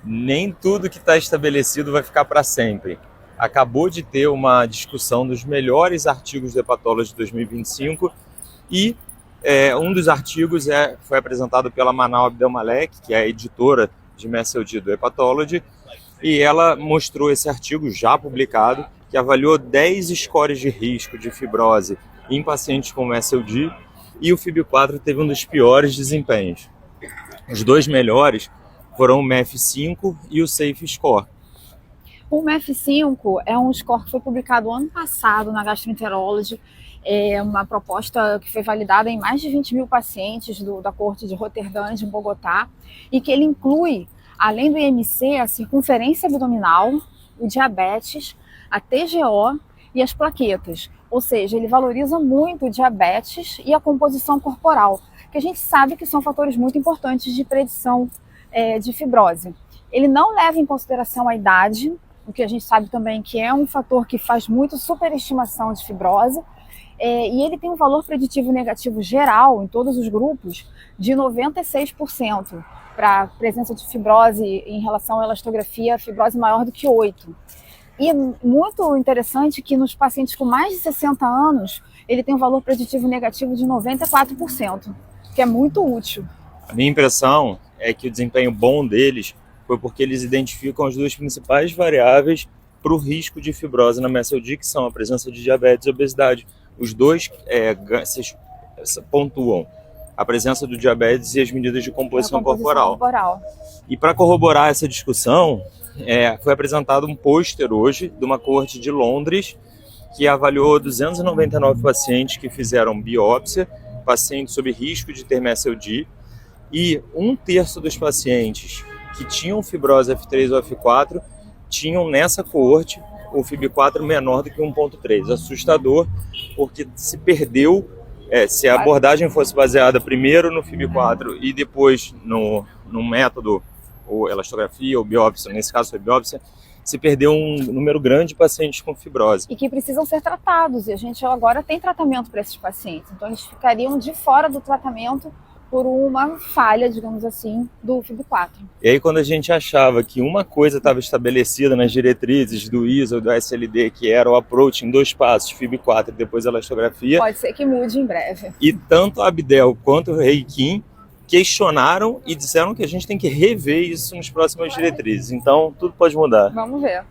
Nem tudo que está estabelecido vai ficar para sempre. Acabou de ter uma discussão dos melhores artigos do Hepatology de 2025 e um dos artigos foi apresentado pela Manal Abdelmalek, que é a editora de MASLD do Hepatology, e ela mostrou esse artigo já publicado, que avaliou 10 scores de risco de fibrose em pacientes com MASLD, e o FIB4 teve um dos piores desempenhos. Os dois melhores foram o MEF5 e o Safe Score. O MEF5 é um score que foi publicado ano passado na Gastroenterology, é uma proposta que foi validada em mais de 20 mil pacientes da coorte de Roterdã, de Bogotá, e que ele inclui, além do IMC, a circunferência abdominal, o diabetes, a TGO e as plaquetas. Ou seja, ele valoriza muito o diabetes e a composição corporal, que a gente sabe que são fatores muito importantes de predição de fibrose. Ele não leva em consideração a idade, o que a gente sabe também que é um fator que faz muito superestimação de fibrose, e ele tem um valor preditivo negativo geral em todos os grupos de 96% para presença de fibrose em relação à elastografia, fibrose maior do que 8. E muito interessante que nos pacientes com mais de 60 anos, ele tem um valor preditivo negativo de 94%, que é muito útil. A minha impressão é que o desempenho bom deles foi porque eles identificam as duas principais variáveis para o risco de fibrose na MASLD, que são a presença de diabetes e obesidade. Os dois pontuam a presença do diabetes e as medidas de composição corporal. E para corroborar essa discussão, foi apresentado um pôster hoje de uma coorte de Londres que avaliou 299 pacientes que fizeram biópsia, pacientes sob risco de ter MASLD, e 1/3 dos pacientes que tinham fibrose F3 ou F4 tinham nessa coorte o FIB4 menor do que 1,3. Assustador, porque se perdeu, se a abordagem fosse baseada primeiro no FIB4 e depois no método, ou elastografia ou biópsia, nesse caso foi biópsia, se perdeu um número grande de pacientes com fibrose. E que precisam ser tratados, e a gente agora tem tratamento para esses pacientes, então eles ficariam de fora do tratamento por uma falha, digamos assim, do FIB4. E aí quando a gente achava que uma coisa estava estabelecida nas diretrizes do ISO ou do SLD, que era o approach em 2 passos, FIB4 e depois a elastografia... Pode ser que mude em breve. E tanto a Abdel quanto o Rei Kim questionaram e disseram que a gente tem que rever isso nas próximas diretrizes. Então, tudo pode mudar. Vamos ver.